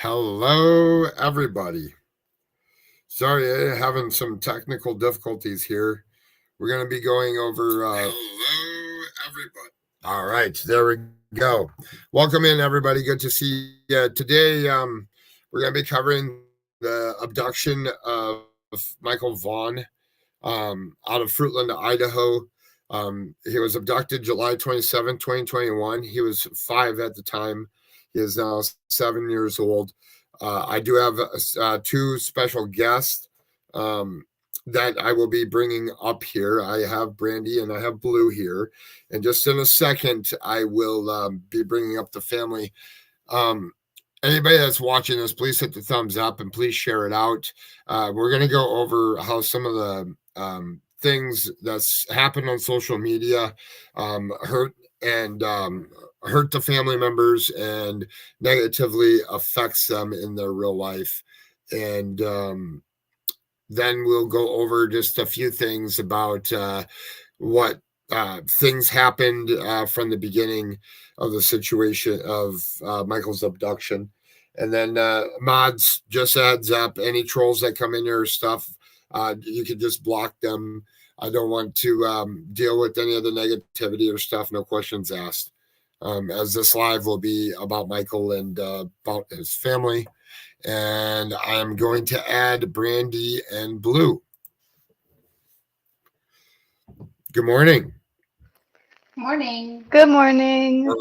Hello, everybody. Sorry, having some technical difficulties here. We're going to be going over. Hello, everybody. All right, there we go. Welcome in, everybody. Good to see you. Today, we're going to be covering the abduction of Michael Vaughn out of Fruitland, Idaho. He was abducted July 27, 2021. He was 5 at the time. He is now 7 years old. I do have 2 special guests that I will be bringing up here. I have Brandy and I have Blue here. And just in a second, I will be bringing up the family. Anybody that's watching this, please hit the thumbs up and please share it out. We're going to go over how some of the things that's happened on social media hurt the family members and negatively affects them in their real life. And then we'll go over just a few things about what things happened from the beginning of the situation of Michael's abduction. And then mods, just adds up, any trolls that come in your stuff, you can just block them. I don't want to deal with any of the negativity or stuff. No questions asked. As this live will be about Michael and about his family. And I am going to add Brandy and Blue. Good morning. Morning. Good morning.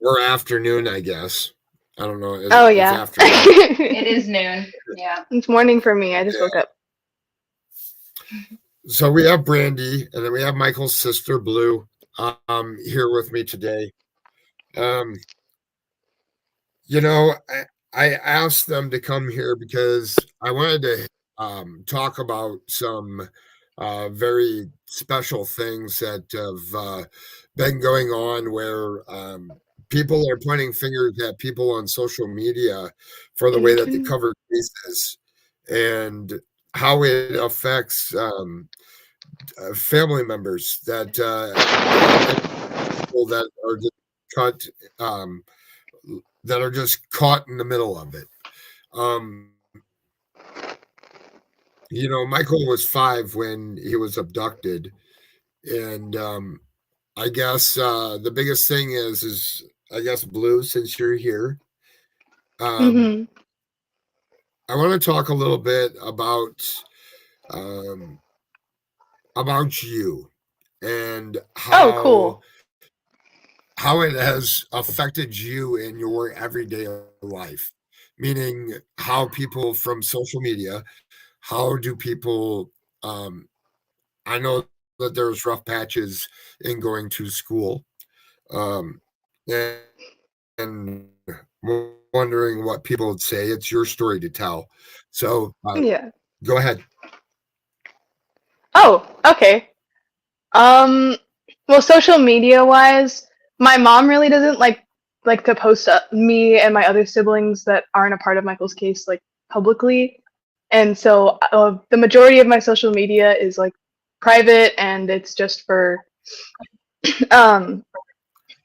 Or afternoon, I guess. I don't know. Yeah. It is noon. Yeah. It's morning for me. I just woke up. So we have Brandy, and then we have Michael's sister, Blue, here with me today. I asked them to come here because I wanted to talk about some very special things that have been going on where people are pointing fingers at people on social media for the way that they cover cases and how it affects family members that people that are just cut that are just caught in the middle of it. Michael was 5 when he was abducted, and I guess the biggest thing is I guess Blue, since you're here, I want to talk a little bit about you and how how it has affected you in your everyday life, meaning how people from social media, how do people, I know that there's rough patches in going to school, and wondering what people would say. It's your story to tell. So go ahead. Oh, okay. Well, social media wise, my mom really doesn't like to post me and my other siblings that aren't a part of Michael's case like publicly, and so the majority of my social media is like private, and it's just for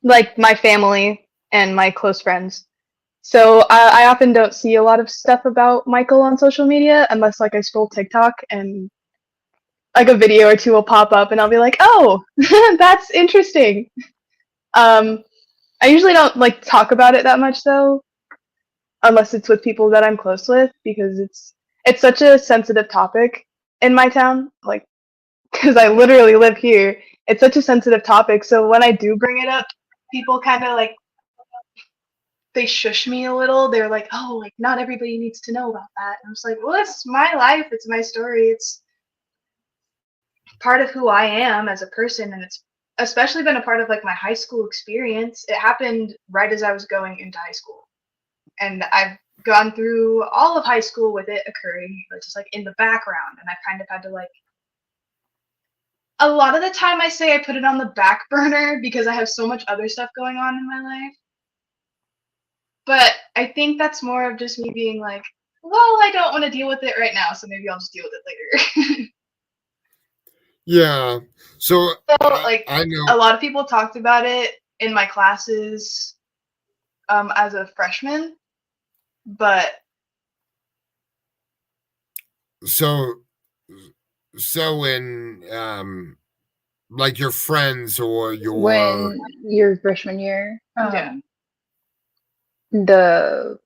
like my family and my close friends. So I often don't see a lot of stuff about Michael on social media unless like I scroll TikTok and like a video or two will pop up and I'll be like, oh, that's interesting. I usually don't like talk about it that much though, unless it's with people that I'm close with, because it's such a sensitive topic in my town, like, because I literally live here. It's such a sensitive topic, so when I do bring it up, people kind of like, they shush me a little. They're like, oh, like not everybody needs to know about that. And I'm just like, well, it's my life, it's my story, it's part of who I am as a person, and it's especially been a part of like my high school experience. It happened right as I was going into high school, and I've gone through all of high school with it occurring just like in the background, and I kind of had to like, a lot of the time I say I put it on the back burner because I have so much other stuff going on in my life. But I think that's more of just me being like, well, I don't want to deal with it right now, so maybe I'll just deal with it later. Yeah. So like, I know a lot of people talked about it in my classes as a freshman. But So when like your friends or your When your freshman year, Yeah. the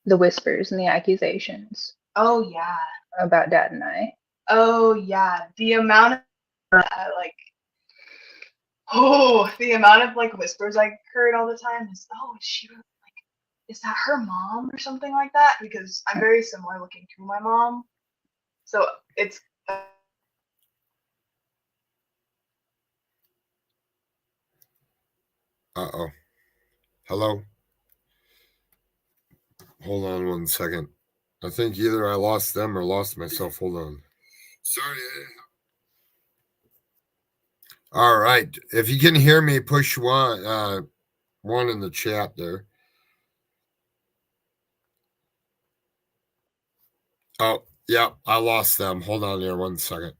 whispers and the accusations oh yeah, about Dad and I. oh yeah, the amount of like the amount of like whispers I heard all the time is, oh, is she like, is that her mom or something like that? Because I'm very similar looking to my mom, so it's uh-oh. Hello? Hold on 1 second. I think either I lost them or lost myself. Hold on. Sorry. All right. If you can hear me, push one in the chat there. Oh, yeah, I lost them. Hold on there 1 second.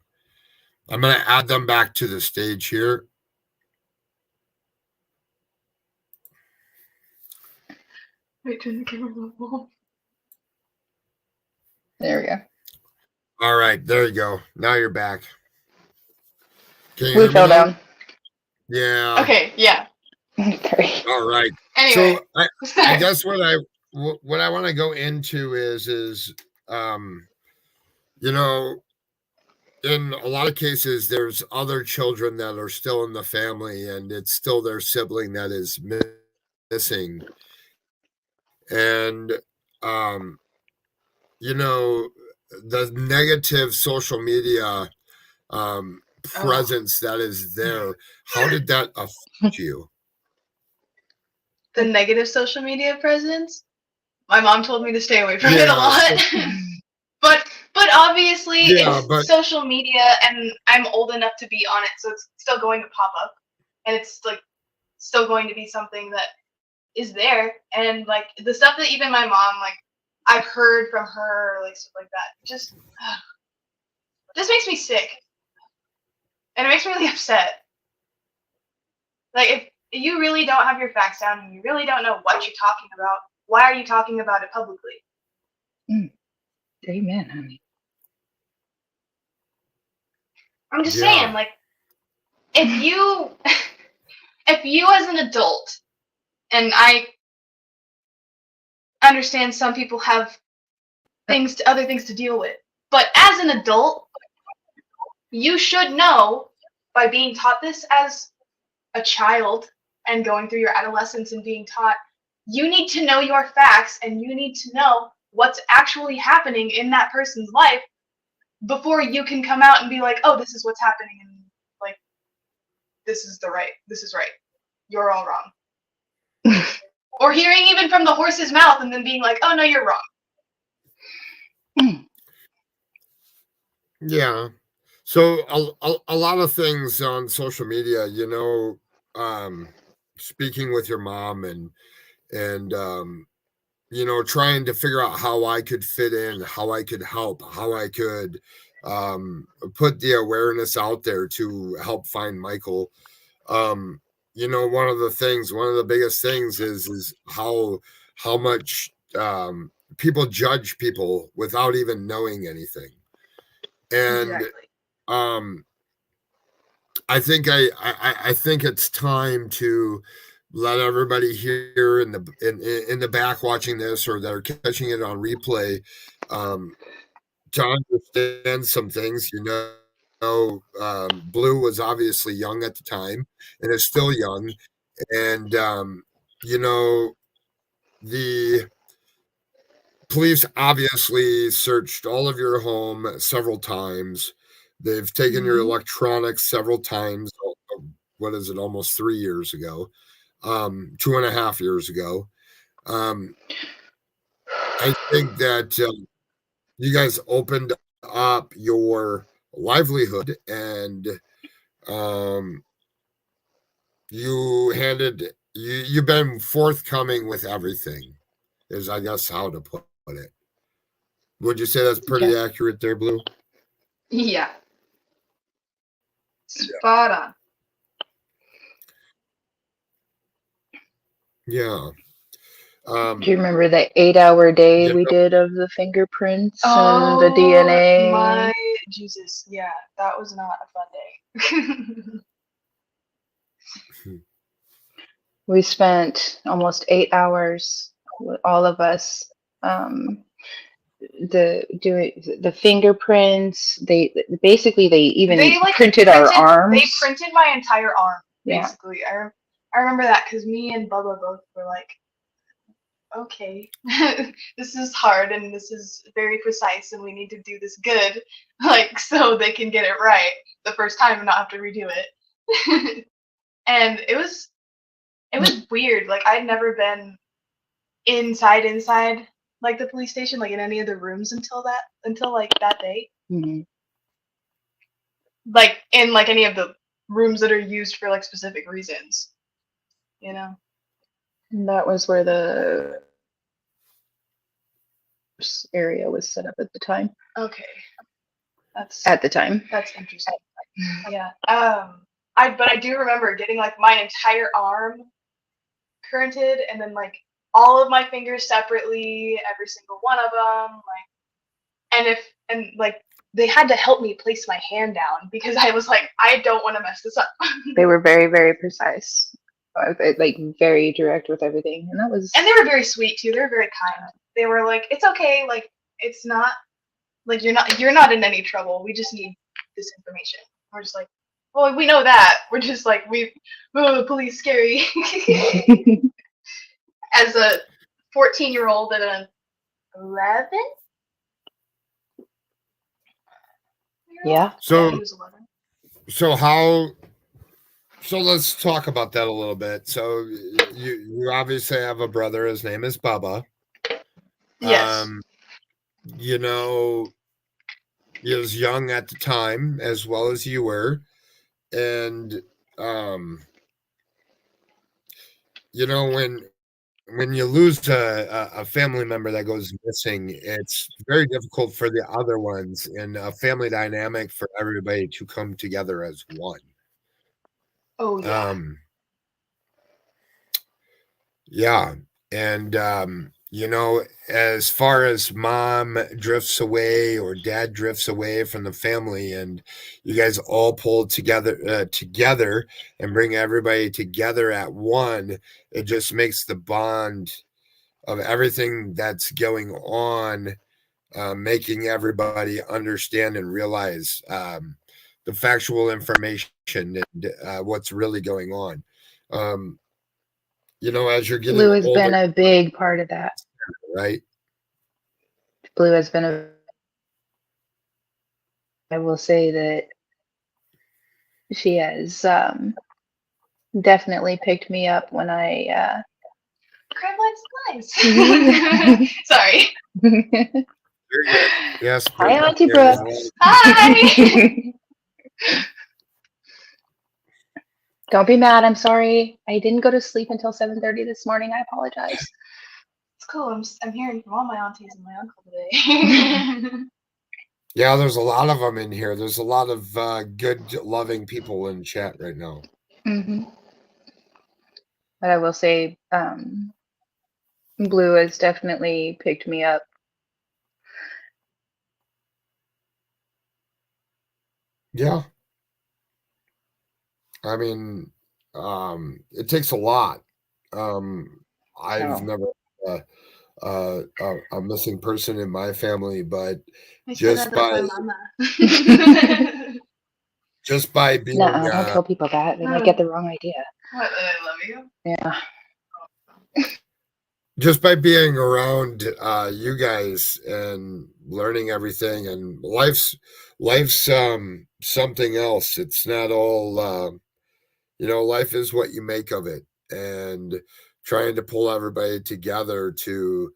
I'm going to add them back to the stage here. wait, turn the camera level. There we go. All right, there you go. Now you're back. Can you We hear me fell now? down. Yeah. Okay, yeah. Great. All right. Anyway, So I guess what I want to go into is you know, in a lot of cases there's other children that are still in the family and it's still their sibling that is missing. And you know, the negative social media presence that is there, how did that affect you? the negative social media presence. My mom told me to stay away from it a Yeah, lot. but obviously yeah, it's but social media and I'm old enough to be on it, so it's still going to pop up and it's like still going to be something that is there. And like the stuff that even my mom, like I've heard from her, like stuff like that, just makes me sick and it makes me really upset. Like if you really don't have your facts down and you really don't know what you're talking about, why are you talking about it publicly? Amen, honey. I'm just Yeah. saying, like, if you as an adult, and I understand some people have other things to deal with, but as an adult, you should know by being taught this as a child and going through your adolescence and being taught, you need to know your facts and you need to know what's actually happening in that person's life before you can come out and be like, oh, this is what's happening and like this is right. You're all wrong. Or hearing even from the horse's mouth and then being like, oh no, you're wrong. Yeah. So a lot of things on social media, you know, speaking with your mom and you know, trying to figure out how I could fit in, how I could help, how I could put the awareness out there to help find Michael. You know, one of the biggest things is how much people judge people without even knowing anything. And Exactly. I think I think it's time to let everybody here in the back watching this or that are catching it on replay to understand some things. You know, Blue was obviously young at the time and is still young, and you know, the police obviously searched all of your home several times. They've taken your electronics several times. What is it? Almost 3 years ago, 2.5 years ago. I think that you guys opened up your livelihood and um, you've been forthcoming with everything. Is I guess how to put it. Would you say that's pretty accurate there, Blue? Yeah. Spot on. Yeah. Do you remember the 8-hour day You we know- did of the fingerprints and the DNA? My Jesus, yeah, that was not a fun day. We spent almost 8 hours, all of us, doing the fingerprints. They even printed our arms. They printed my entire arm, Yeah. basically. I remember that because me and Bubba both were like, okay, this is hard and this is very precise and we need to do this good, like, so they can get it right the first time and not have to redo it. And it was weird. Like, I'd never been inside like the police station, like in any of the rooms until like that day. Mm-hmm. Like in like any of the rooms that are used for like specific reasons, you know. And that was where the area was set up at the time. Okay, that's interesting. Yeah. But I do remember getting like my entire arm currented, and then like all of my fingers separately, every single one of them, like, and like they had to help me place my hand down because I was like, I don't want to mess this up. They were very, very precise, like very direct with everything, and they were very sweet too. They were very kind. They were like, it's okay, like it's not like you're not in any trouble. We just need this information. We're just like, well, we know that. We're just like, police scary. As a 14-year-old and an 11. Yeah. So, he was 11. So let's talk about that a little bit. So you obviously have a brother. His name is Bubba. Yes. You know, he was young at the time as well as you were. And, you know, when you lose a family member that goes missing, it's very difficult for the other ones and a family dynamic for everybody to come together as one. Oh, yeah. Yeah. And, you know, as far as mom drifts away or dad drifts away from the family and you guys all pull together and bring everybody together at one, it just makes the bond of everything that's going on, making everybody understand and realize the factual information and what's really going on. You know, as you're getting Blue has older, been a big part of that. right? Blue has been I will say that she has definitely picked me up when I Crab supplies. Sorry. You're good. Yes. Hi, Auntie Brooke. Brooks. Hi. Don't be mad. I'm sorry. I didn't go to sleep until 7:30 this morning. I apologize. It's cool. I'm hearing from all my aunties and my uncle today. Yeah, there's a lot of them in here. There's a lot of good, loving people in chat right now. Mm-hmm. But I will say, Blue has definitely picked me up. Yeah. I mean, it takes a lot. I've never a missing person in my family, but just by being No, don't tell people that. They might get the wrong idea. What, that I love you? Yeah. just by being around you guys and learning everything, and life's something else. It's not all you know, life is what you make of it, and trying to pull everybody together to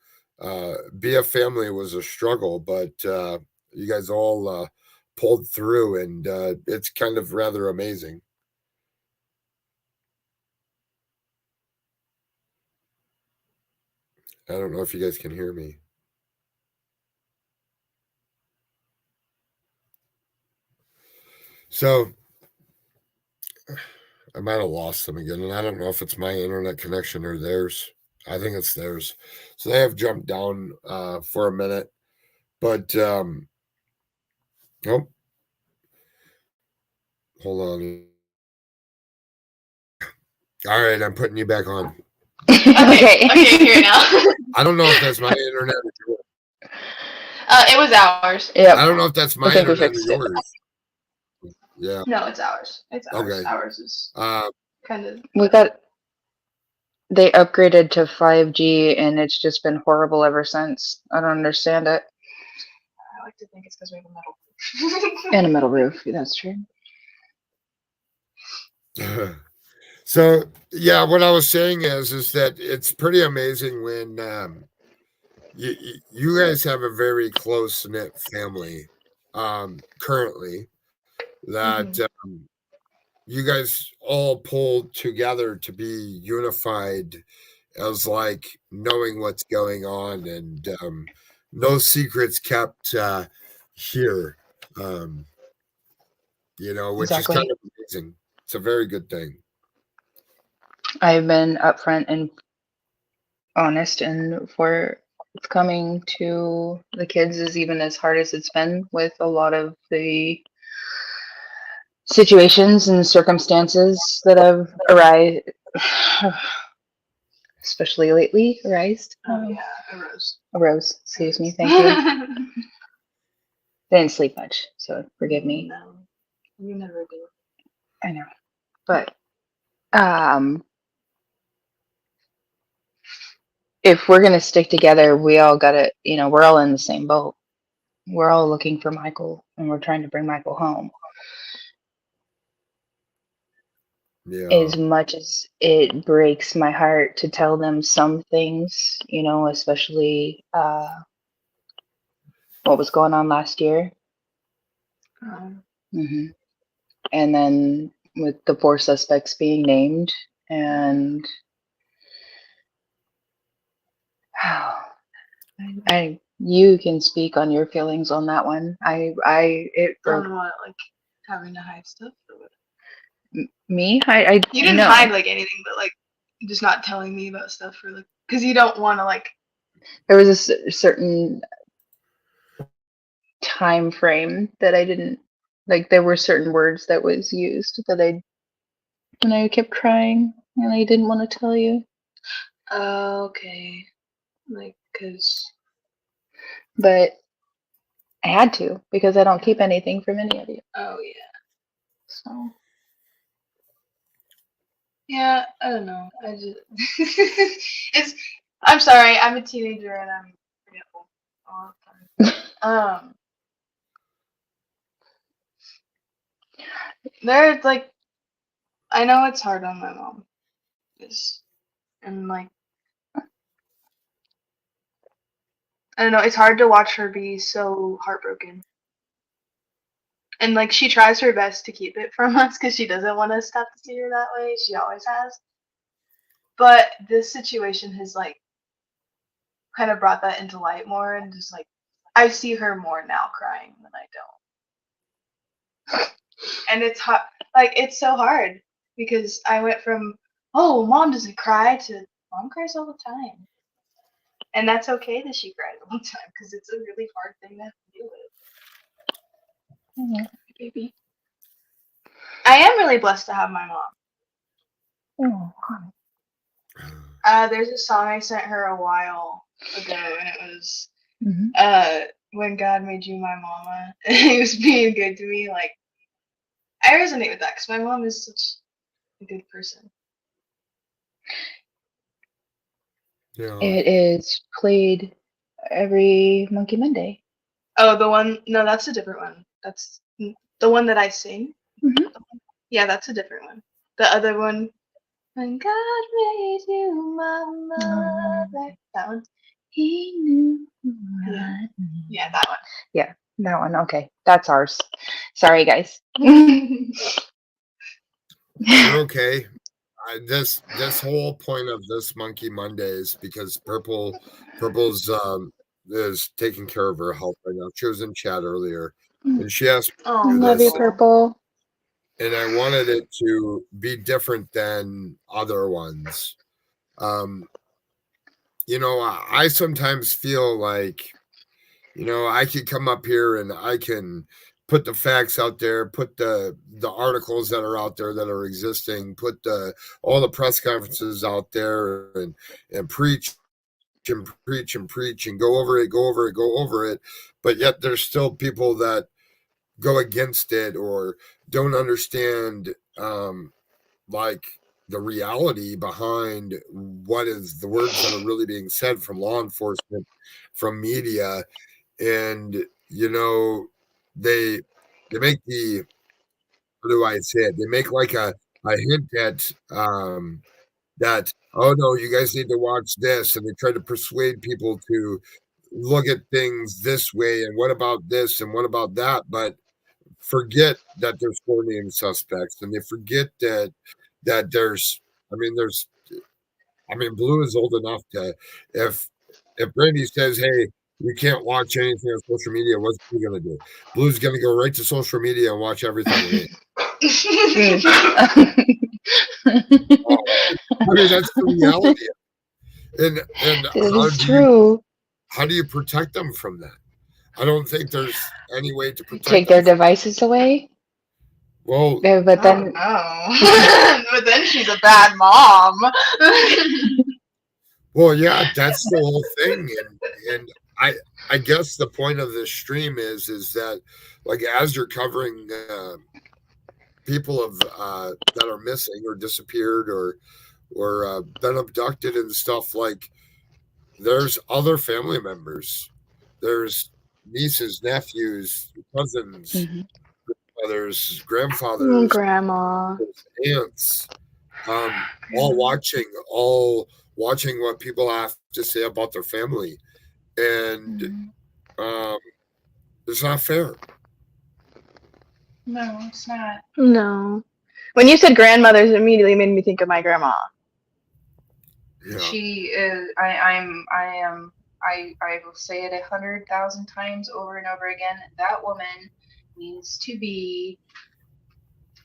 be a family was a struggle, but you guys all pulled through, and it's kind of rather amazing. I don't know if you guys can hear me. So I might have lost them again, and I don't know if it's my internet connection or theirs. I think it's theirs. So they have jumped down for a minute. But oh, hold on. All right, I'm putting you back on. Okay. Okay, here now. I don't know if that's my internet or yours. It was ours. Yep. I don't know if that's my think we internet or fixed it. yours. Yeah. No, it's ours. It's ours. Okay. Ours is kind of. They upgraded to 5G and it's just been horrible ever since. I don't understand it. I like to think it's because we have a metal roof. And a metal roof. That's true. So yeah, what I was saying is that it's pretty amazing when you guys have a very close knit family currently that you guys all pulled together to be unified as like knowing what's going on and no secrets kept here, which Exactly. is kind of amazing. It's a very good thing. I've been upfront and honest and forthcoming to the kids is even as hard as it's been with a lot of the situations and circumstances that have especially lately arose. Excuse me. Thank you. Didn't sleep much, so forgive me. No, you never do. I know, but if we're gonna stick together, we all gotta, we're all in the same boat. We're all looking for Michael, and we're trying to bring Michael home. Yeah. As much as it breaks my heart to tell them some things, especially what was going on last year. And then with the 4 suspects being named, and you can speak on your feelings on that one. I don't want having to hide stuff. Me? You didn't hide anything, but just not telling me about stuff for because you don't want to There was a certain time frame that I didn't there were certain words that was used that and I kept crying and I didn't want to tell you. Okay. But I had to because I don't keep anything from any of you. Oh yeah. So. Yeah, I don't know. I just I'm sorry. I'm a teenager and I'm forgetful all the time. There's I know it's hard on my mom. And I don't know, it's hard to watch her be so heartbroken. And she tries her best to keep it from us because she doesn't want us to have to see her that way. She always has. But this situation has kind of brought that into light more, and just I see her more now crying than I don't. And it's hard. It's so hard because I went from, oh, mom doesn't cry to mom cries all the time. And that's okay that she cries all the time because it's a really hard thing to have to deal with. Oh, baby. I am really blessed to have my mom. Oh. There's a song I sent her a while ago, and it was When God Made You My Mama. And he was being good to me. I resonate with that because my mom is such a good person. Yeah. It is played every Monkey Monday. Oh, the one? No, that's a different one. That's the one that I sing. Yeah, that's a different one. The other one, When God Made You My Mother. That one. He knew. Yeah, that one. Yeah, that one. Okay, that's ours. Sorry, guys. You're okay. This whole point of this Monkey Monday is because Purple's is taking care of her health right now. She was in chat earlier, and she asked me to do Love this, you, Purple. and I wanted it to be different than other ones. I sometimes feel like, I could come up here and I can put the facts out there, put the articles that are out there that are existing, put all the press conferences out there, and preach and preach and preach and go over it. But yet there's still people that go against it or don't understand, like, the reality behind what is the words that are really being said from law enforcement, from media. And they make the, how do I say it, they make like a hint that, oh no, you guys need to watch this, and they try to persuade people to look at things this way, and what about this and what about that, but forget that there's four named suspects, and they forget that Blue is old enough to, if Brandy says, hey, you can't watch anything on social media, what's Blue gonna do? Blue's gonna go right to social media and watch everything it is. That's the reality. And It is true. How do you protect them from that? I don't think there's any way to protect Take their devices away. Well, Yeah, but then but then she's a bad mom. Well, yeah, that's the whole thing, and I guess the point of this stream is that, like, as you're covering people that are missing or disappeared or been abducted and stuff, like, there's other family members, there's nieces, nephews, cousins, brothers, grandfathers, Grandma, aunts, all watching what people have to say about their family, and it's not fair. No, it's not. No. When you said grandmothers, it immediately made me think of my grandma. Yeah. She is. I will say it 100,000 times over and over again. That woman needs to be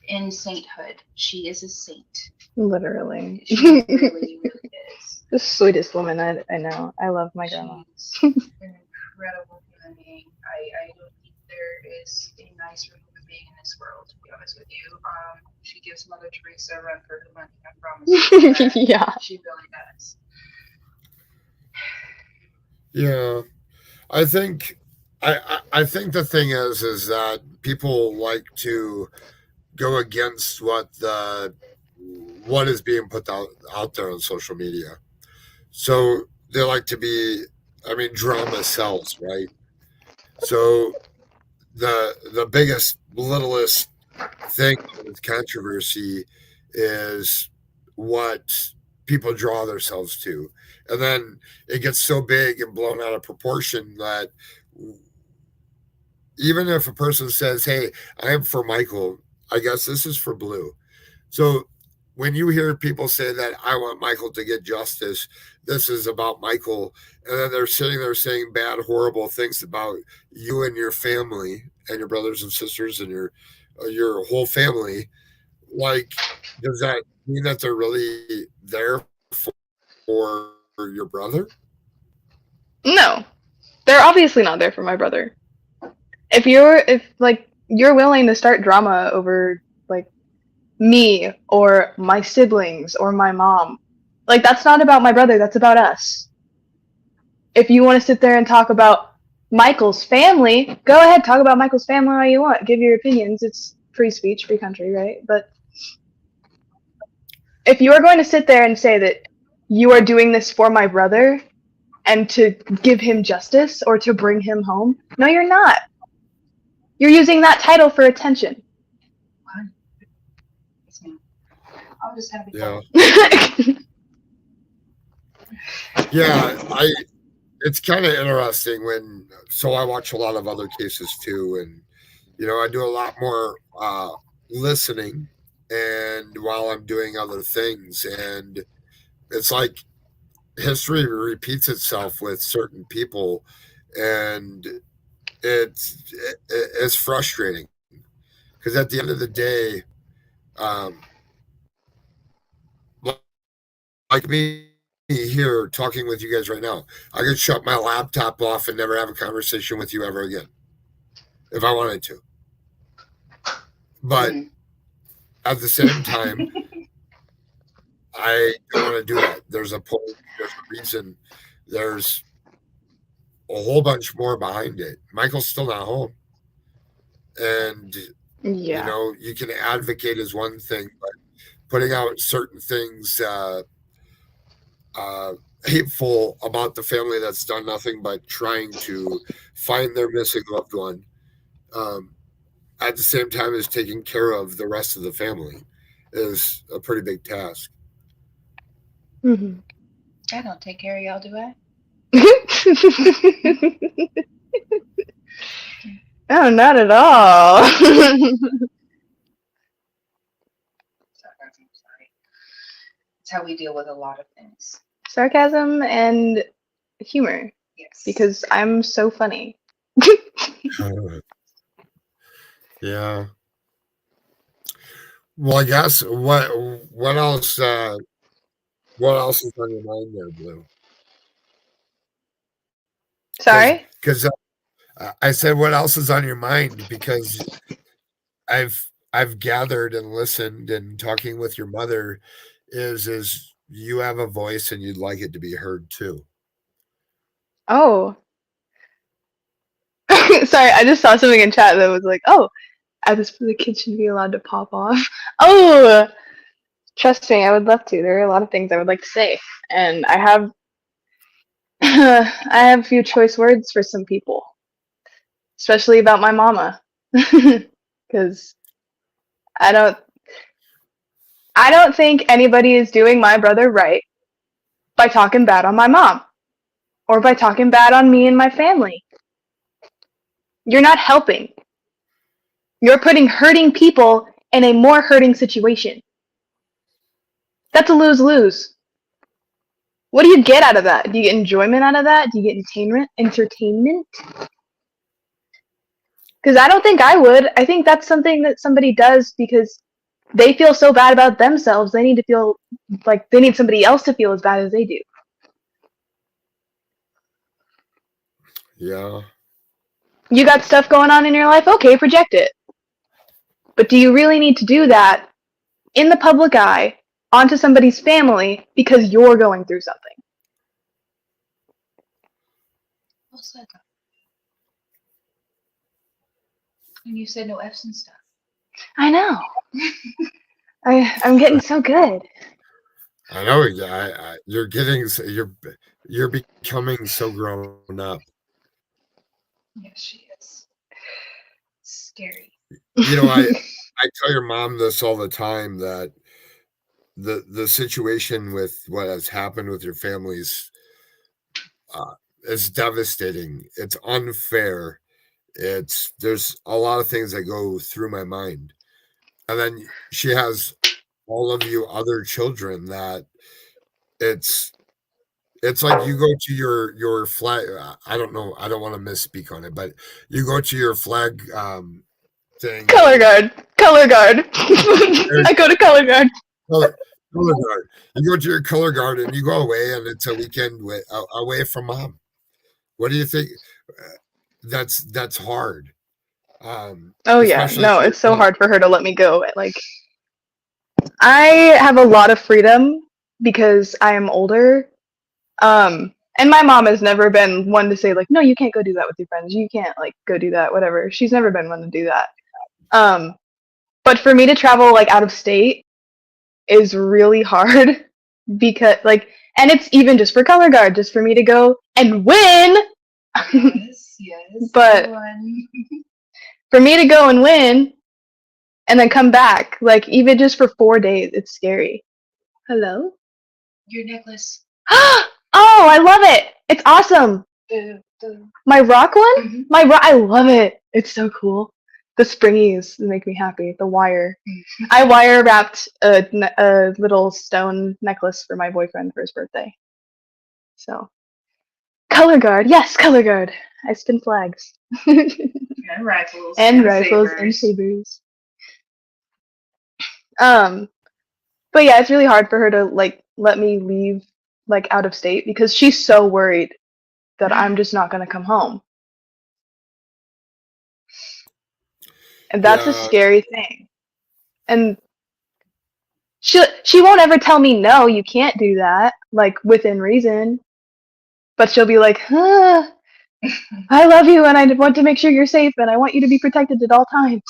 in sainthood. She is a saint. Literally. She really is. The sweetest woman I know. I love my grandma. She's an incredible human being. I don't think there is a nicer human being in this world, to be honest with you. She gives Mother Teresa a run for her money, I promise you. Yeah. She really does. Yeah. I think the thing is that people like to go against what is being put out there on social media. So they like to be, drama sells, right? So the biggest, littlest thing with controversy is what people draw themselves to. And then it gets so big and blown out of proportion that even if a person says, hey, I am for Michael, I guess this is for Blue. So when you hear people say that I want Michael to get justice, this is about Michael, and then they're sitting there saying bad, horrible things about you and your family and your brothers and sisters and your whole family, like, does that mean that they're really there for your brother? No. They're obviously not there for my brother. If you're willing to start drama over, like, me or my siblings or my mom, like, that's not about my brother, that's about us. If you want to sit there and talk about Michael's family, go ahead, talk about Michael's family all you want, give your opinions, it's free speech, free country, right? But if you are going to sit there and say that you are doing this for my brother and to give him justice or to bring him home, no, you're not. You're using that title for attention. I'll just have Yeah, it's kind of interesting so I watch a lot of other cases too, and I do a lot more listening, and while I'm doing other things, and it's like history repeats itself with certain people, and it's frustrating because at the end of the day, like me, here talking with you guys right now. I could shut my laptop off and never have a conversation with you ever again if I wanted to. But at the same time, I don't want to do that. There's a point, there's a reason, there's a whole bunch more behind it. Michael's still not home. And, you know, you can advocate as one thing, but putting out certain things hateful about the family that's done nothing but trying to find their missing loved one at the same time as taking care of the rest of the family is a pretty big task. I don't take care of y'all, do I? No, not at all. Sorry. It's how we deal with a lot of things. Sarcasm and humor. Yes. Because I'm so funny. Yeah. Well, I guess what else is on your mind there, Blue? Sorry? Because I said, what else is on your mind? Because I've gathered and listened and talking with your mother is you have a voice and you'd like it to be heard too. Oh. Sorry, I just saw something in chat that was like, oh, the kids should be allowed to pop off. Oh, trust me, I would love to. There are a lot of things I would like to say, and I have I have a few choice words for some people, especially about my mama, because I don't think anybody is doing my brother right by talking bad on my mom or by talking bad on me and my family. You're not helping. You're putting hurting people in a more hurting situation. That's a lose-lose. What do you get out of that? Do you get enjoyment out of that? Do you get entertainment? Because I don't think I would. I think that's something that somebody does because they feel so bad about themselves. They need to feel like they need somebody else to feel as bad as they do. Yeah. You got stuff going on in your life? Okay, project it. But do you really need to do that in the public eye onto somebody's family because you're going through something? Well said. And you said no F's and stuff. I know. I'm getting so good. I know. You're becoming so grown up. Yes, she is. Scary. You know, I tell your mom this all the time that the situation with what has happened with your families is devastating. It's unfair. There's a lot of things that go through my mind. And then she has all of you other children that it's like you go to your flag. I don't know. I don't want to misspeak on it, but you go to your flag thing. Color guard. I go to color guard. Color guard. You go to your color guard and you go away, and it's a weekend away from mom. What do you think? That's hard. Oh yeah, no, it's so hard for her to let me go. Like, I have a lot of freedom because I am older. And my mom has never been one to say like, no, you can't go do that with your friends. You can't like go do that, whatever. She's never been one to do that. But for me to travel like out of state is really hard because like, and it's even just for color guard, just for me to go and win. Yes. But for me to go and win and then come back, like even just for 4 days, it's scary. Hello? Your necklace. Oh, I love it. It's awesome. My rock one? Mm-hmm. I love it. It's so cool. The springies make me happy. The wire. I wire wrapped a little stone necklace for my boyfriend for his birthday. So, color guard. Yes, color guard. I spin flags. And rifles. And rifles and sabers. But yeah, it's really hard for her to like let me leave like out of state because she's so worried that I'm just not going to come home. And that's a Yeah. scary thing. And she won't ever tell me, no, you can't do that, like within reason. But she'll be like, I love you and I want to make sure you're safe and I want you to be protected at all times.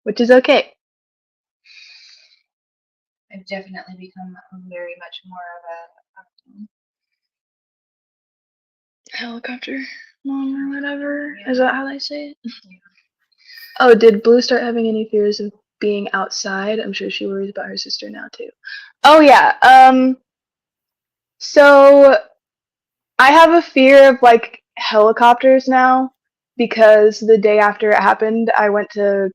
Which is okay. I've definitely become very much more of a Helicopter mom or whatever. Yeah. Is that how they say it? Yeah. Oh, did Blue start having any fears of being outside? I'm sure she worries about her sister now too. Oh yeah. So I have a fear of like helicopters now because the day after it happened, I went to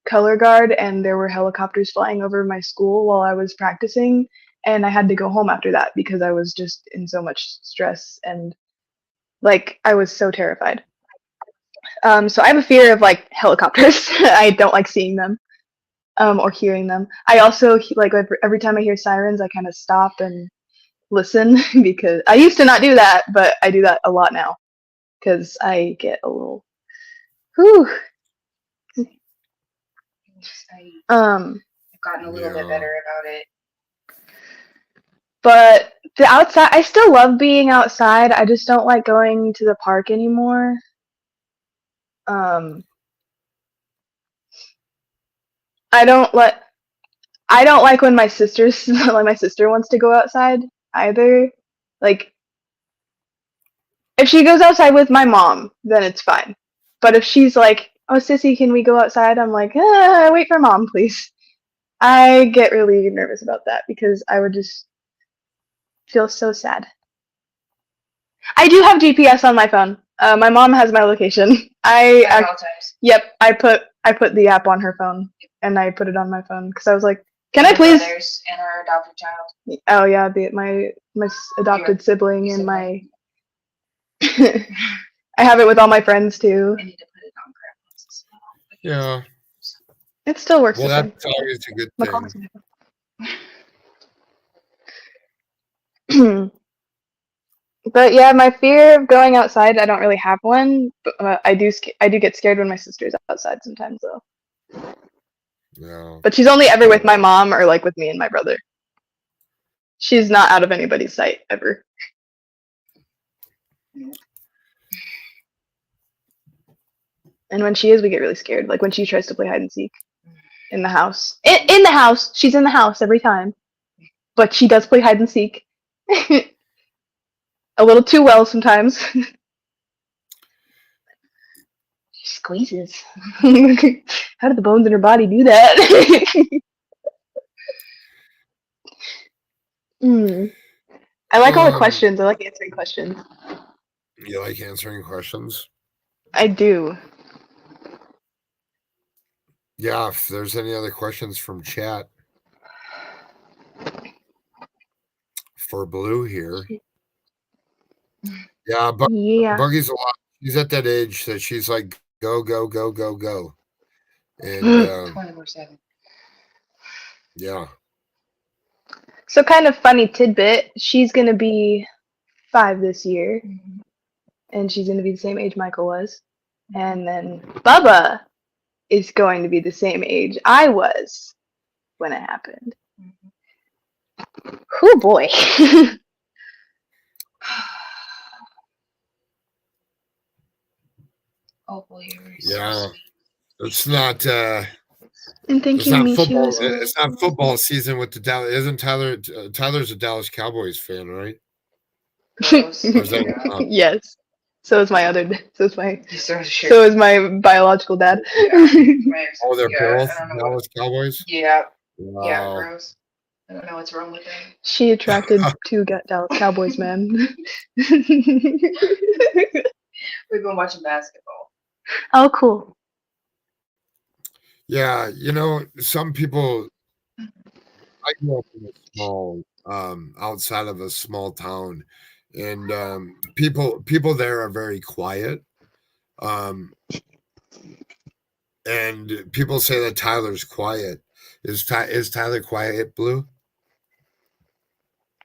color guard and there were helicopters flying over my school while I was practicing, and I had to go home after that because I was just in so much stress and like I was so terrified. So I have a fear of like helicopters. I don't like seeing them or hearing them. I also like every time I hear sirens, I kind of stop and listen because I used to not do that, but I do that a lot now because I get a little whew. I've gotten a little bit Yeah. better about it. But the outside, I still love being outside. I just don't like going to the park anymore. I don't like when my sister's like my sister wants to go outside either. Like if she goes outside with my mom, then it's fine. But if she's like, "Oh, Sissy, can we go outside?" I'm like, wait for mom, please. I get really nervous about that because I would just feel so sad. I do have GPS on my phone. My mom has my location. At all times. Yep, I put the app on her phone and I put it on my phone because I was like, "Can I My please?" brothers and our adopted child. Oh yeah, my adopted sibling and my. I have it with all my friends too. I need to put it on grandma's as well. Yeah. It still works Well, the same. that's always a good My call thing. doesn't- But yeah, my fear of going outside, I don't really have one. But I do get scared when my sister's outside sometimes though. Yeah. But she's only ever with my mom or like with me and my brother. She's not out of anybody's sight ever. And when she is, we get really scared. Like when she tries to play hide and seek in the house. In the house, she's in the house every time. But she does play hide and seek. A little too well sometimes. She squeezes. How do the bones in her body do that? I like all the questions. I like answering questions. You like answering questions? I do. Yeah, if there's any other questions from chat for Blue here. Yeah, Yeah. Buggy's a lot. She's at that age that she's like, go, go, go, go, go. And 24/7. yeah. So kind of funny tidbit. She's gonna be 5 this year, and she's gonna be the same age Michael was. And then Bubba is going to be the same age I was when it happened. Oh boy. Oh boy, you're Yeah. so sweet. It's not And it's thinking not Michi football. was a It's not football season with the Dallas. Isn't Tyler's a Dallas Cowboys fan, right? Gross. Or is that not? Yes. So is my other. So is my. So So is my biological dad. Oh, they're both I don't know Dallas Cowboys? Yeah, Wow. yeah, gross. I don't know what's wrong with them. She attracted 2 Dallas Cowboys men. We've been watching basketball. Oh, cool. Yeah, some people. I grew up in a small, outside of a small town, and people there are very quiet. And people say that Tyler's quiet. Is Tyler quiet, Blue?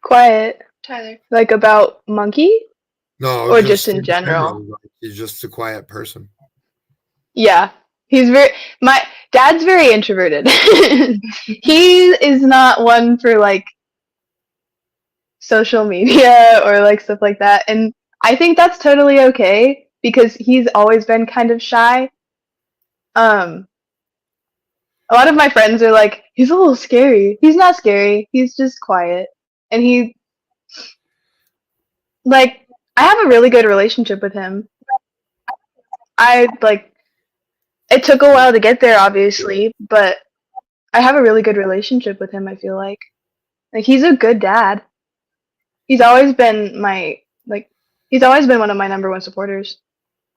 Quiet. Tyler. Like about Monkey? No, Or just in general? like, he's just a quiet person. Yeah. My dad's very introverted. He is not one for like social media or like stuff like that. And I think that's totally okay because he's always been kind of shy. A lot of my friends are like, he's a little scary. He's not scary. He's just quiet. And I have a really good relationship with him. It took a while to get there, obviously, but I have a really good relationship with him, I feel like. Like, he's a good dad. He's always been he's always been one of my number one supporters.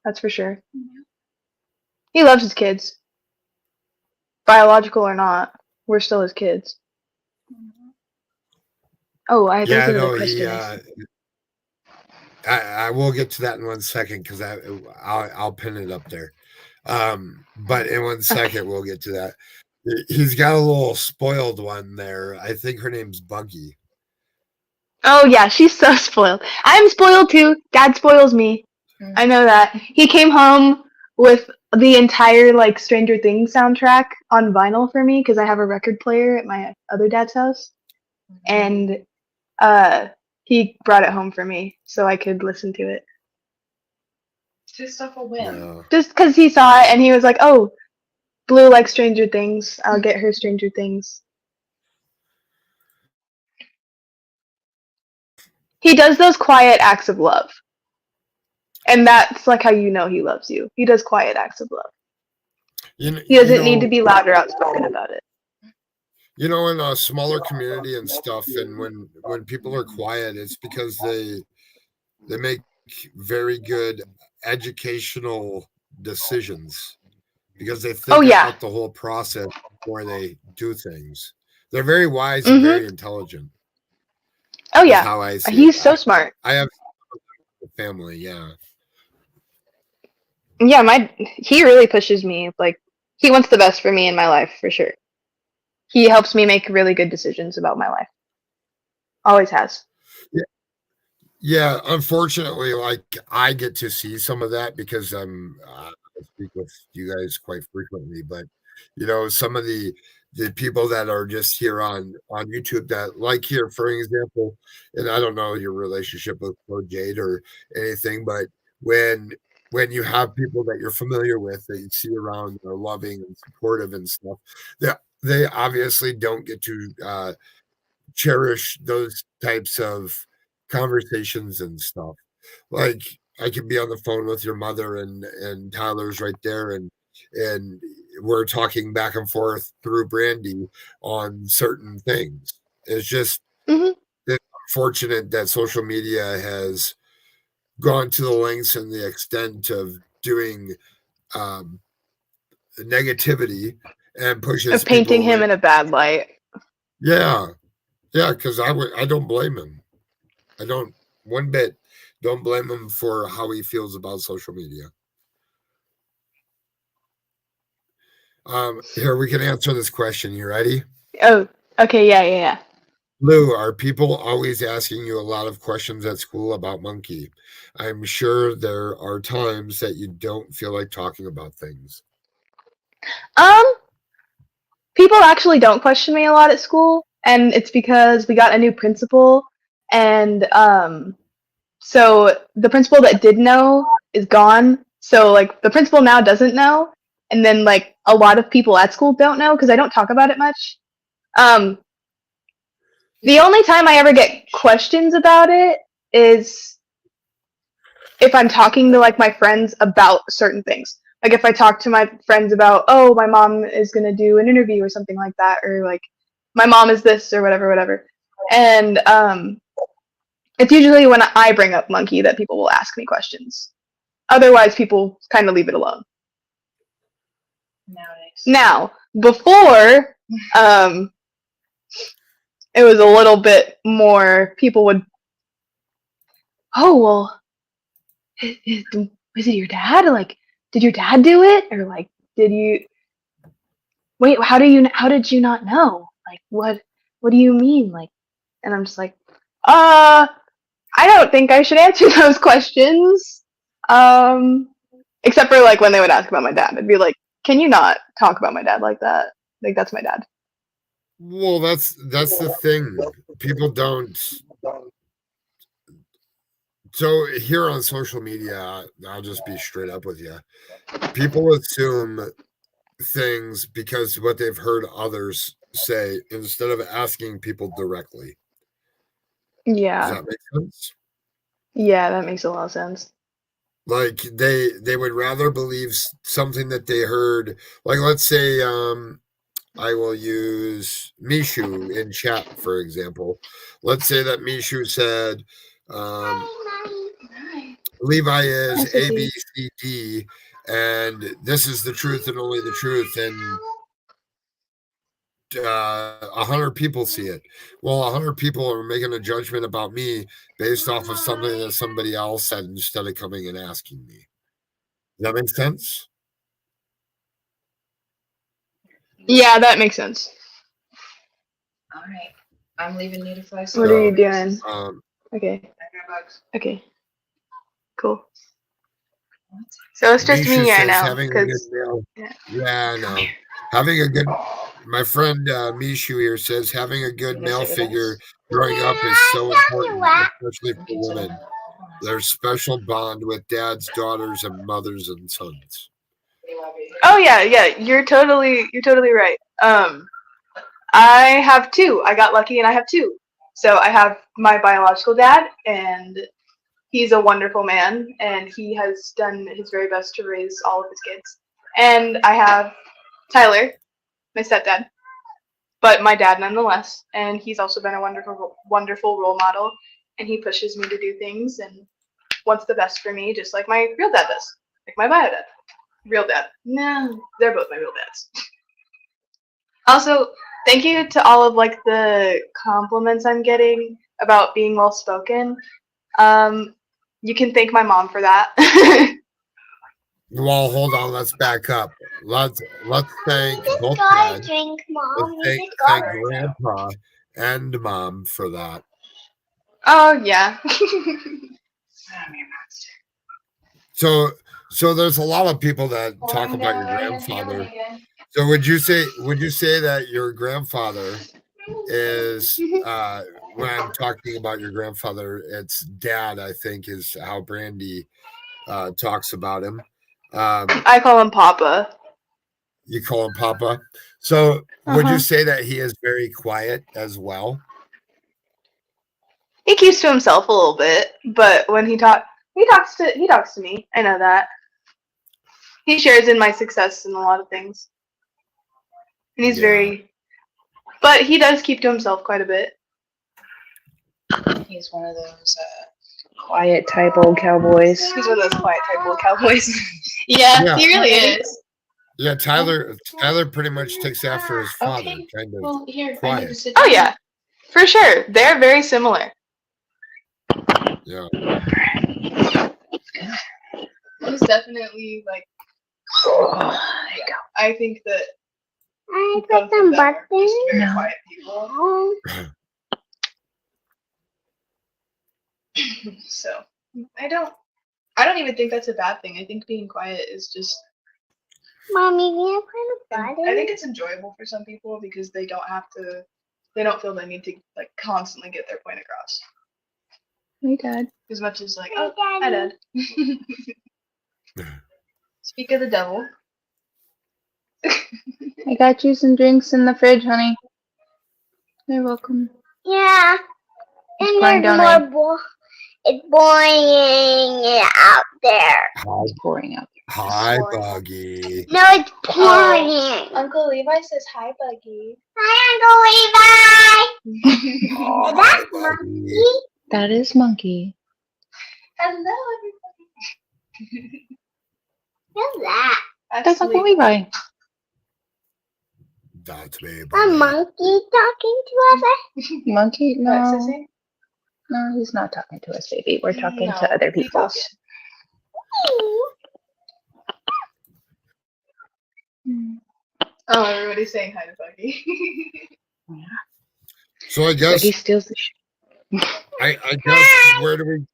That's for sure. He loves his kids. Biological or not, we're still his kids. Oh, there's another question. I will get to that in 1 second because I'll pin it up there. But in 1 second, we'll get to that. He's got a little spoiled one there. I think her name's Buggy. Oh yeah, she's so spoiled. I'm spoiled too. Dad spoils me. I know that. He came home with the entire like Stranger Things soundtrack on vinyl for me because I have a record player at my other dad's house, and he brought it home for me so I could listen to it. Just off a whim. No. Just because he saw it and he was like, "Oh, Blue likes Stranger Things. I'll get her Stranger Things." He does those quiet acts of love. And that's like how you know he loves you. He does quiet acts of love. He doesn't need to be loud or outspoken about it. You know, in a smaller community and stuff, and when people are quiet, it's because they make very good educational decisions because they think about the whole process before they do things. They're very wise and very intelligent. Oh yeah, how I see he's so smart. I have a family, yeah. Yeah, he really pushes me. Like, he wants the best for me in my life, for sure. He helps me make really good decisions about my life. Always has. Yeah, unfortunately, like I get to see some of that because I speak with you guys quite frequently. But you know, some of the people that are just here on YouTube that like here, for example, and I don't know your relationship with Jade or anything, but when you have people that you're familiar with that you see around that are loving and supportive and stuff, they obviously don't get to cherish those types of conversations and stuff. Like I could be on the phone with your mother and Tyler's right there and we're talking back and forth through Brandy on certain things. It's just it's unfortunate that social media has gone to the lengths and the extent of doing negativity and pushes of painting people him in a bad light. Yeah, because I don't blame him. I don't one bit don't blame him for how he feels about social media. Here we can answer this question. You ready? Oh, okay, yeah. Lou, are people always asking you a lot of questions at school about Monkey? I'm sure there are times that you don't feel like talking about things. People actually don't question me a lot at school, and it's because we got a new principal, and so the principal that did know is gone. So like the principal now doesn't know, and then like a lot of people at school don't know because I don't talk about it much. The only time I ever get questions about it is if I'm talking to like my friends about certain things. Like if I talk to my friends about, oh, my mom is gonna do an interview or something like that, or like my mom is this or whatever. And it's usually when I bring up Monkey that people will ask me questions. Otherwise, people kind of leave it alone. Now, before, it was a little bit more, people would, oh, well, was it your dad? Like, did your dad do it? Or like, wait, how did you not know? Like, what do you mean? Like, and I'm just like, I don't think I should answer those questions. Except for like when they would ask about my dad, I'd be like, "Can you not talk about my dad like that? Like that's my dad." Well, that's the thing. People don't. So here on social media, I'll just be straight up with you. People assume things because what they've heard others say instead of asking people directly. Does Yeah, that make sense? yeah, that makes a lot of sense. Like they would rather believe something that they heard. Like let's say I will use Mishu in chat for example. Let's say that Mishu said Levi is Nice to A, see B, you. C, D, and this is the truth and only the truth. And 100 people see it. Well, 100 people are making a judgment about me based off of something that somebody else said instead of coming and asking me. Does that make sense? Yeah, that makes sense. All right. I'm leaving you to fly. What are you doing? Okay. Okay. Cool. So it's just Misha me right says now, having a good because meal. yeah. Yeah, I know. Having a good, my friend Mishu here says having a good male figure growing up is so important, especially for women. There's special bond with dads, daughters, and mothers and sons. Oh yeah, yeah. You're totally right. I have two. I got lucky and I have two. So I have my biological dad, and he's a wonderful man, and he has done his very best to raise all of his kids. And I have Tyler, my stepdad, but my dad nonetheless. And he's also been a wonderful role model, and he pushes me to do things and wants the best for me, just like my real dad does, like my bio dad. Real dad. No, they're both my real dads. Also, thank you to all of like the compliments I'm getting about being well spoken. You can thank my mom for that. Well, hold on. Let's back up. Let's thank both dads. Let's thank Grandpa and Mom for that. Oh yeah. So there's a lot of people that talk about your grandfather. So would you say that your grandfather is when I'm talking about your grandfather, it's dad, I think is how Brandy talks about him. I call him Papa. You call him Papa. So would you say that he is very quiet as well? He keeps to himself a little bit, but when he talks to me. I know that. He shares in my success in a lot of things. And he's but he does keep to himself quite a bit. He's one of those quiet type old cowboys. He's one of those quiet type old cowboys. Yeah, he really is. Yeah, Tyler pretty much takes after his father, kind of quiet. Oh yeah, for sure. They're very similar. Yeah. He's definitely like. I think that. I put some buttons. Very quiet people. So I don't even think that's a bad thing. I think being quiet is just. Mommy, can you put a button? I think it's enjoyable for some people because they don't feel they need to like constantly get their point across. Hey, Dad. As much as like, Hey, oh, hi, Dad. Speak of the devil. I got you some drinks in the fridge, honey. You're welcome. Yeah. It's And pouring there's down more. It's pouring out there. It's pouring out. Hi, Buggy. No, it's pouring. Uncle Levi says hi, Buggy. Hi, Uncle Levi. Oh, That's Buggy. Monkey. That is Monkey. Hello, everybody. Who's that? That's Uncle Levi. That's me, A Buggy. monkey talking to us? Monkey? What, No. Sissy? No, he's not talking to us, baby. We're talking No, to other he people. talks. Oh, everybody's saying hi to Buggy. So I guess Buggy steals the show. I guess where do we?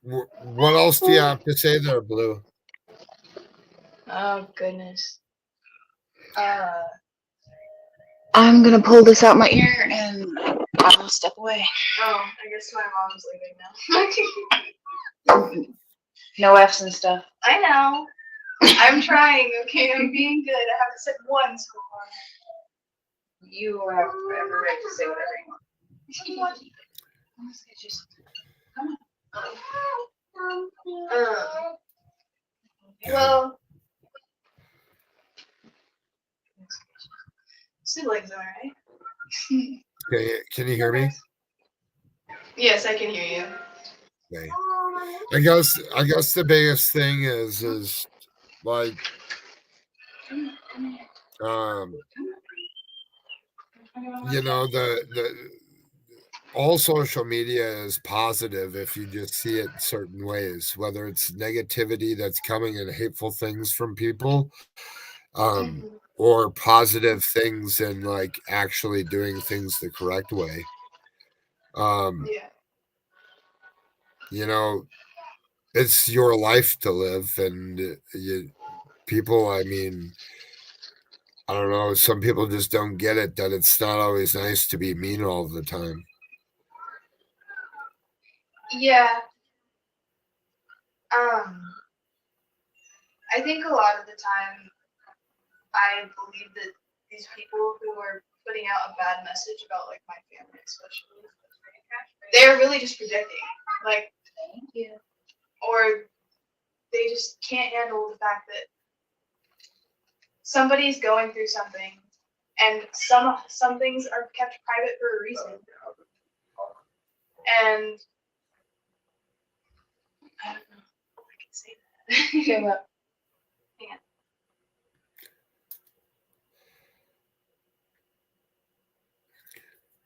What else do you have to say there, Blue? Oh goodness. I'm gonna pull this out my ear and I'll step away. Oh, I guess my mom's leaving now. No F's and stuff. I know. I'm trying, okay? I'm being good. I haven't said one so far. You have every right to say whatever you want. Come on. Well, siblings, alright? Okay, can you hear me? Yes, I can hear you. Okay. I guess the biggest thing is like you know, the all social media is positive if you just see it certain ways, whether it's negativity that's coming and hateful things from people, or positive things and like actually doing things the correct way. Yeah. You know, it's your life to live, and people, I mean, I don't know, some people just don't get it, that it's not always nice to be mean all the time. Yeah. I think a lot of the time I believe that these people who are putting out a bad message about like my family especially, they're really just projecting. Like, or they just can't handle the fact that somebody's going through something and some things are kept private for a reason. And I don't know if I can say that. Say what?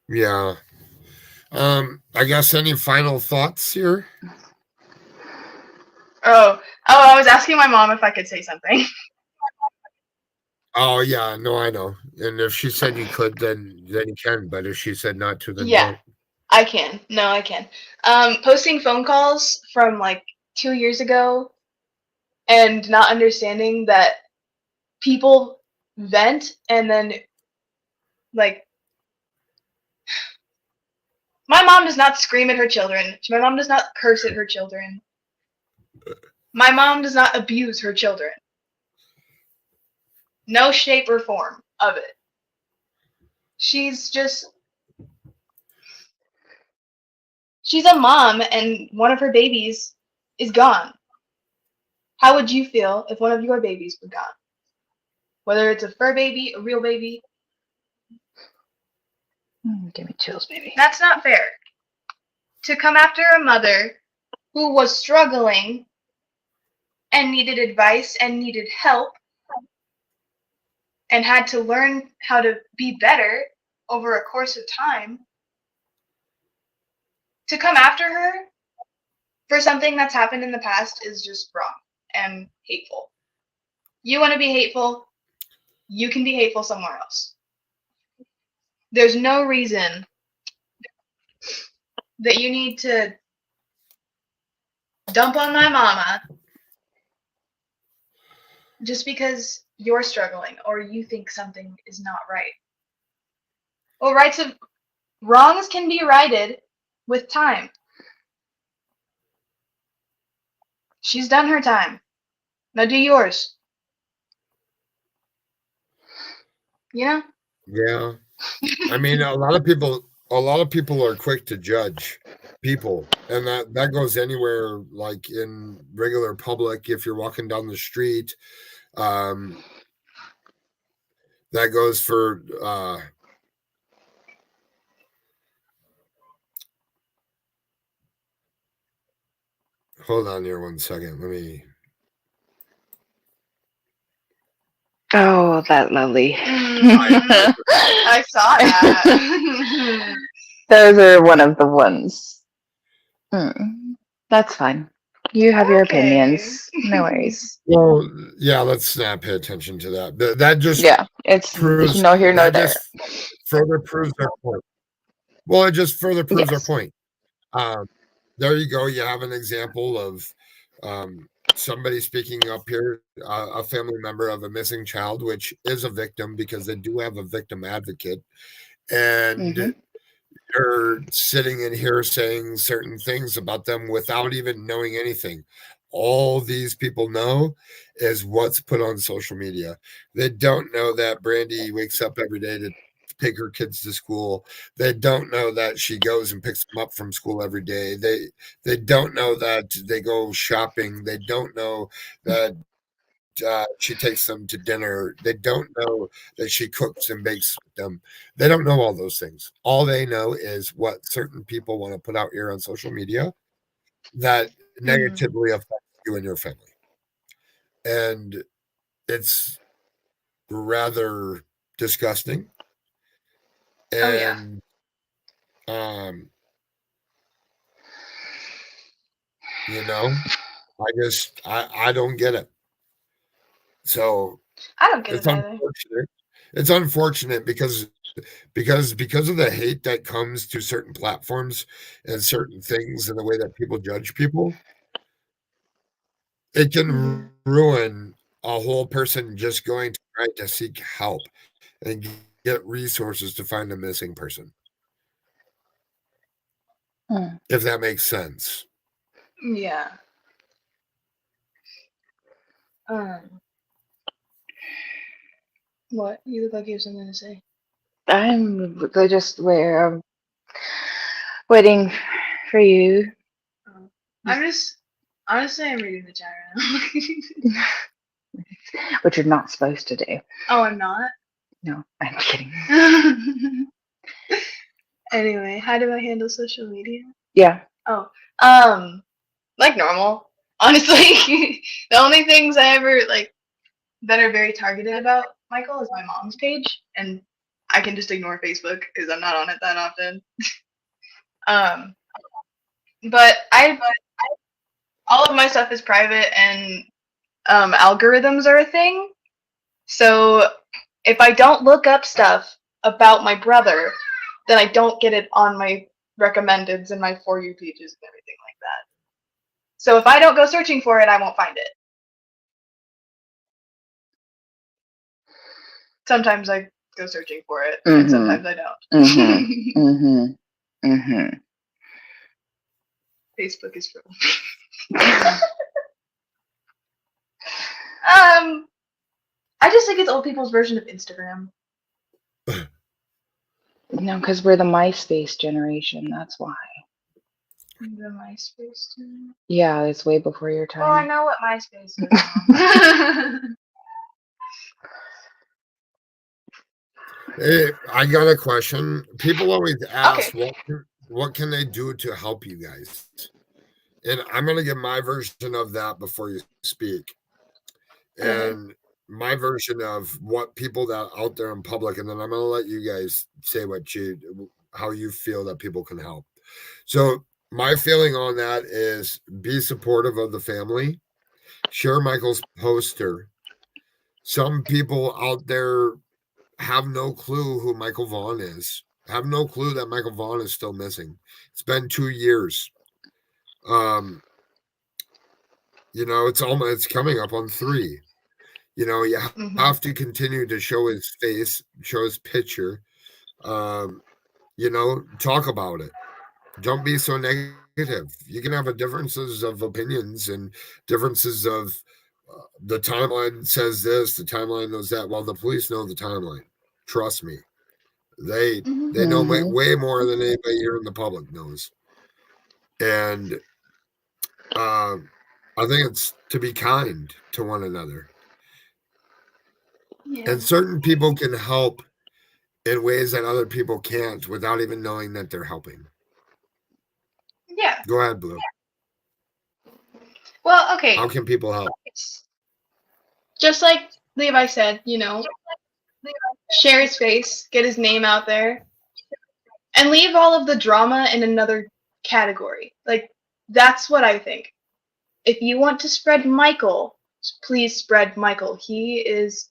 Yeah. I guess any final thoughts here? Oh, I was asking my mom if I could say something. Oh yeah, no, I know. And if she said you could, then you can. But if she said not to, then Yeah. don't. I can. No, I can. Posting phone calls from like 2 years ago and not understanding that people vent and then like my mom does not scream at her children. My mom does not curse at her children. My mom does not abuse her children. No shape or form of it. She's a mom and one of her babies is gone. How would you feel if one of your babies were gone? Whether it's a fur baby, a real baby. Give me chills, baby. That's not fair. To come after a mother who was struggling and needed advice and needed help and had to learn how to be better over a course of time, to come after her for something that's happened in the past is just wrong and hateful. You want to be hateful, you can be hateful somewhere else. There's no reason that you need to dump on my mama just because you're struggling or you think something is not right. Well, wrongs can be righted with time. She's done her time. Now do yours. You know? Yeah. I mean, a lot of people are quick to judge people, and that goes anywhere, like in regular public. If you're walking down the street, that goes for hold on here 1 second. Let me. Oh, that lovely. I saw that. Those are one of the ones. That's fine. You have your Okay. opinions. No worries. Well, yeah, let's not pay attention to that. That just It's proves no here, no that there. just further proves our point. Well, it just further proves our Yes. point. There you go. You have an example of somebody speaking up here, a family member of a missing child, which is a victim because they do have a victim advocate. And Mhm. you're sitting in here saying certain things about them without even knowing anything. All these people know is what's put on social media. They don't know that Brandy wakes up every day to take her kids to school. They don't know that she goes and picks them up from school every day. They don't know that they go shopping. They don't know that she takes them to dinner. They don't know that she cooks and bakes with them. They don't know all those things. All they know is what certain people want to put out here on social media that negatively affects you and your family. And it's rather disgusting. Oh, yeah. And um, you know, I don't get it. So I don't get it's it either. unfortunate. It's unfortunate because of the hate that comes to certain platforms and certain things and the way that people judge people, it can ruin a whole person just going to try to seek help and get resources to find a missing person. Mm. If that makes sense. Yeah. What? You look like you have something to say. We're waiting for you. I'm just honestly, I'm reading the chat right now. Which you're not supposed to do. Oh, I'm not. No, I'm kidding. Anyway, how do I handle social media? Yeah. Oh, like normal. Honestly, the only things I ever like that are very targeted about Michael is my mom's page, and I can just ignore Facebook because I'm not on it that often. But all of my stuff is private, and algorithms are a thing. So if I don't look up stuff about my brother, then I don't get it on my recommendeds and my For You pages and everything like that. So if I don't go searching for it, I won't find it. Sometimes I go searching for it, and sometimes I don't. Facebook is for I just think it's old people's version of Instagram. No, because we're the MySpace generation. That's why. The MySpace. Yeah, it's way before your Well, I time. know what MySpace is. Hey, I got a question. People always ask, Okay. what can they do to help you guys? And I'm going to give my version of that before you speak. And my version of what people that are out there in public, and then I'm going to let you guys say how you feel that people can help. So my feeling on that is be supportive of the family. Share Michael's poster. Some people out there have no clue who Michael Vaughn is. Have no clue that Michael Vaughn is still missing. It's been 2 years. It's coming up on 3. You have to continue to show his face, show his picture. Talk about it. Don't be so negative. You can have differences of opinions and differences of the timeline says this, the timeline knows that. Well, the police know the timeline. Trust me. They know way more than anybody here in the public knows. And I think it's to be kind to one another. Yeah. And certain people can help in ways that other people can't without even knowing that they're helping. Yeah. Go ahead, Blue. Well, okay. How can people help? Just like Levi said, share his face, get his name out there, and leave all of the drama in another category. Like, that's what I think. If you want to spread Michael, please spread Michael. He is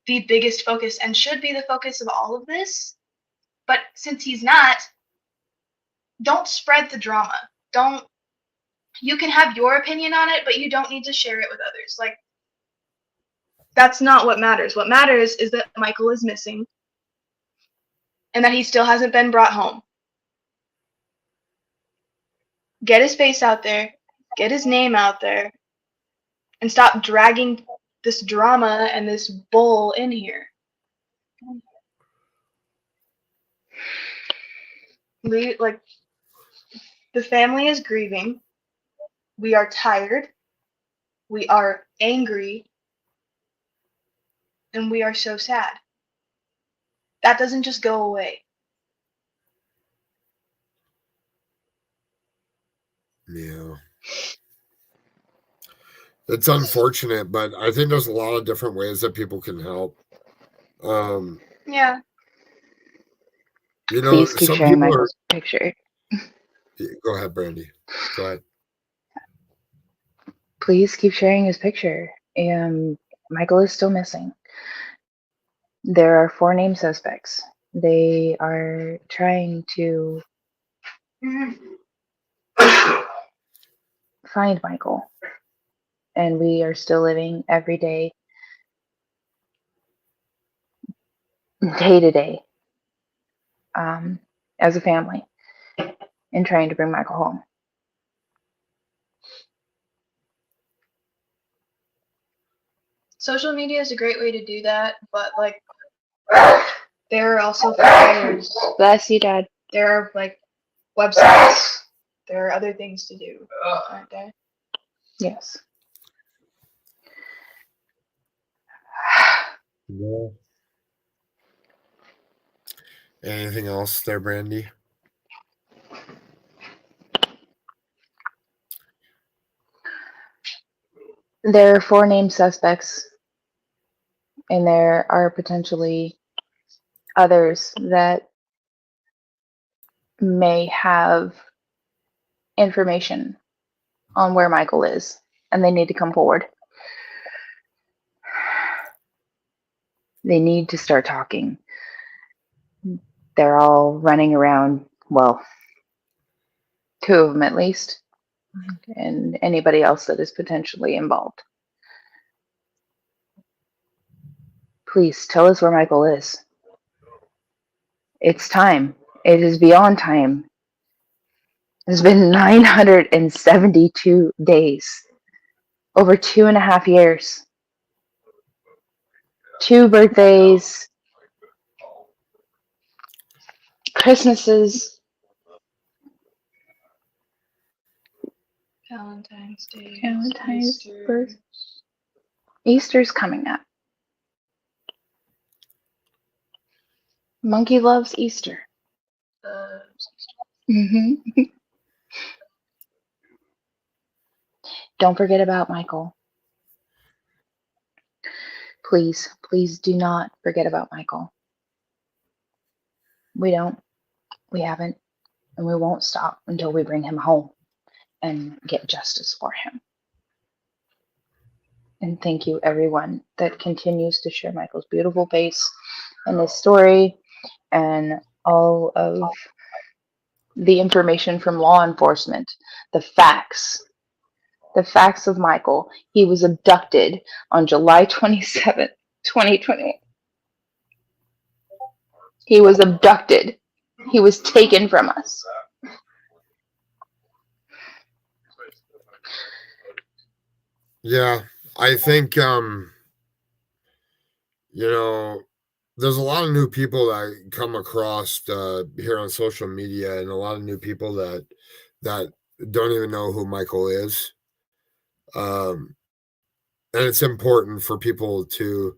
the biggest focus and should be the focus of all of this. But since he's not, don't spread the drama. You can have your opinion on it, but you don't need to share it with others. Like, that's not what matters. What matters is that Michael is missing and that he still hasn't been brought home. Get his face out there, get his name out there, and stop dragging this drama and this bull in here. Like, the family is grieving. We are tired. We are angry. And we are so sad. That doesn't just go away. Yeah. It's unfortunate, but I think there's a lot of different ways that people can help. Yeah. You know, Please keep some sharing people are. Michael's picture. Go ahead, Brandy. Go ahead. Please keep sharing his picture. Michael is still missing. There are 4 named suspects. They are trying to find Michael. And we are still living every day, day to day, as a family, and trying to bring Michael home. Social media is a great way to do that, but like, there are also flyers. Bless you, Dad. There are like websites. There are other things to do, aren't there? Yes. Yeah. Anything else there, Brandy? There are 4 named suspects, and there are potentially others that may have information on where Michael is, and they need to come forward. They need to start talking. They're all running around, well, 2 of them at least, and anybody else that is potentially involved. Please tell us where Michael is. It's time. It is beyond time. It's been 972 days, over 2.5 years, 2 birthdays, Christmases, Valentine's Day. Valentine's, Easter. Easter's coming up. Monkey loves Easter. Don't forget about Michael. Please, please do not forget about Michael. We don't. We haven't. And we won't stop until we bring him home and get justice for him. And thank you, everyone that continues to share Michael's beautiful face and his story and all of the information from law enforcement, the facts of Michael. He was abducted on July 27th, 2020. He was abducted. He was taken from us. Yeah, I think there's a lot of new people that come across here on social media, and a lot of new people that don't even know who Michael is. And it's important for people to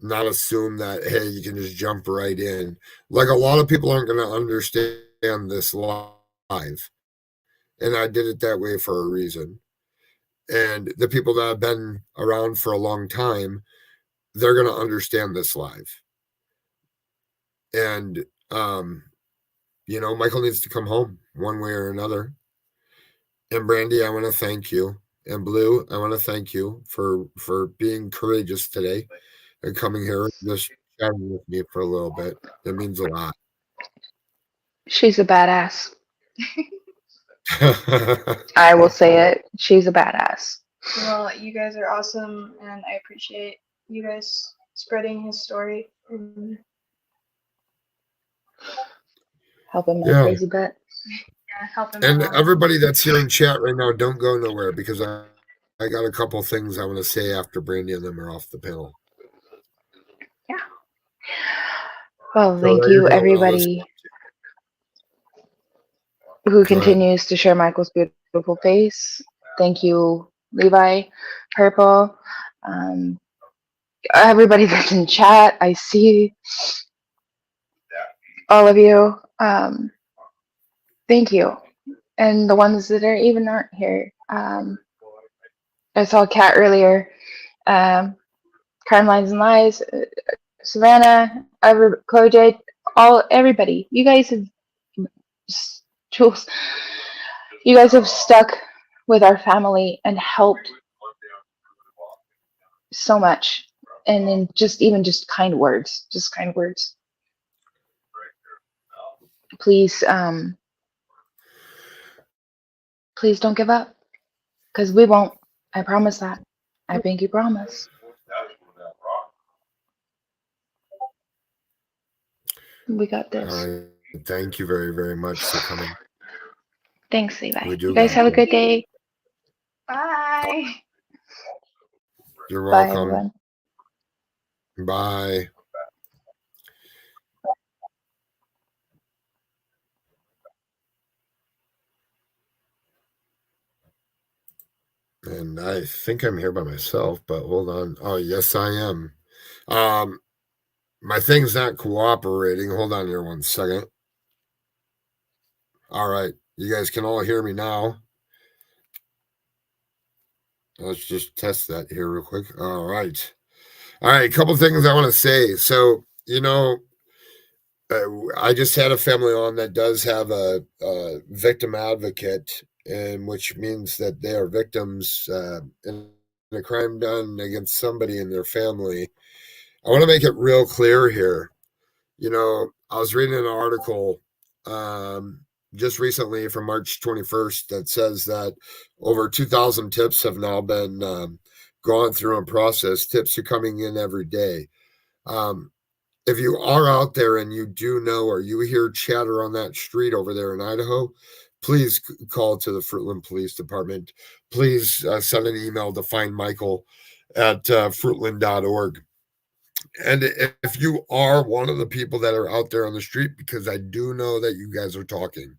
not assume that, hey, you can just jump right in. Like, a lot of people aren't going to understand this live, and I did it that way for a reason. And the people that have been around for a long time, they're going to understand this live. And, Michael needs to come home one way or another. And Brandy, I want to thank you. And Blue, I want to thank you for being courageous today and coming here and just chatting with me for a little bit. It means a lot. She's a badass. I will say it. She's a badass. Well, you guys are awesome, and I appreciate you guys spreading his story. Helping my Yeah. crazy butt. Yeah, help him And out. everybody that's here in chat right now, don't go nowhere because I got a couple things I want to say after Brandy and them are off the panel. Well, So thank there you, go, everybody who Go ahead. continues to share Michael's beautiful face. Thank you, Levi, Purple, everybody that's in chat. I see all of you. Thank you. And the ones that aren't here. I saw Kat earlier. Crime Lines and Lies, Savannah, Chloe J, everybody. You guys have Jules. You guys have stuck with our family and helped so much. And then just kind words. Just kind words. Please, please don't give up. Because we won't. I promise that. I pinky promise. We got this. All right. Thank you very, very much for coming. Thanks, Levi. We do You guys got have a this. good day. Bye. You're Bye, welcome. everyone. Bye. And I think I'm here by myself, but hold on. Oh, yes, I am. My thing's not cooperating. Hold on here 1 second. All right. You guys can all hear me now. Let's just test that here real quick. All right. All right. A couple things I want to say. So, I just had a family on that does have a victim advocate, and which means that they are victims in a crime done against somebody in their family. I want to make it real clear here. I was reading an article just recently from March 21st that says that over 2,000 tips have now been gone through and processed. Tips are coming in every day. If you are out there and you do know or you hear chatter on that street over there in Idaho, please call to the Fruitland Police Department. Please send an email to find Michael at fruitland.org. And if you are one of the people that are out there on the street, because I do know that you guys are talking,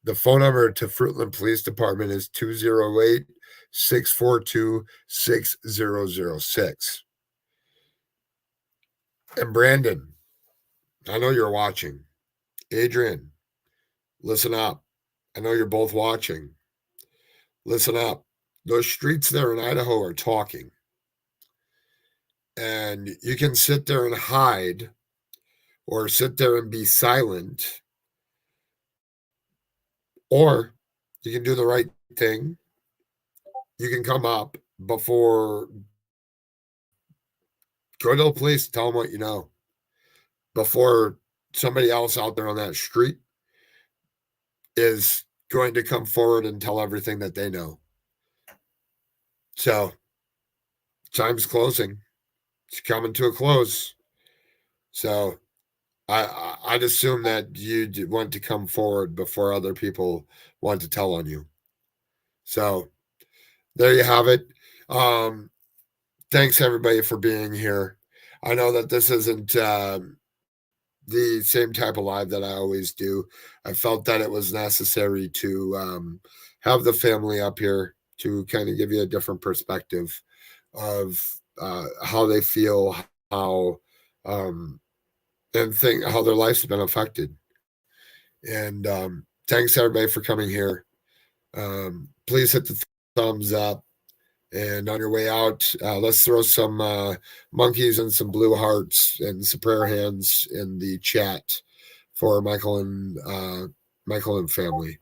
the phone number to Fruitland Police Department is 208-642-6006. And Brandon, I know you're watching. Adrian, listen up. I know you're both watching. Listen up. Those streets there in Idaho are talking. And you can sit there and hide or sit there and be silent, or you can do the right thing. You can come up before, go to the police, tell them what you know, before somebody else out there on that street is going to come forward and tell everything that they know. So, time's closing. It's coming to a close. So, I'd assume that you'd want to come forward before other people want to tell on you. So, there you have it. Thanks, everybody, for being here. I know that this isn't the same type of live that I always do. I felt that it was necessary to have the family up here to kind of give you a different perspective of how they feel, how how their life's been affected. And thanks everybody for coming here. Please hit the thumbs up. And on your way out, let's throw some monkeys and some blue hearts and some prayer hands in the chat for Michael and family.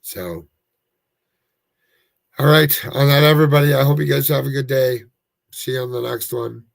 So, all right. On that, everybody, I hope you guys have a good day. See you on the next one.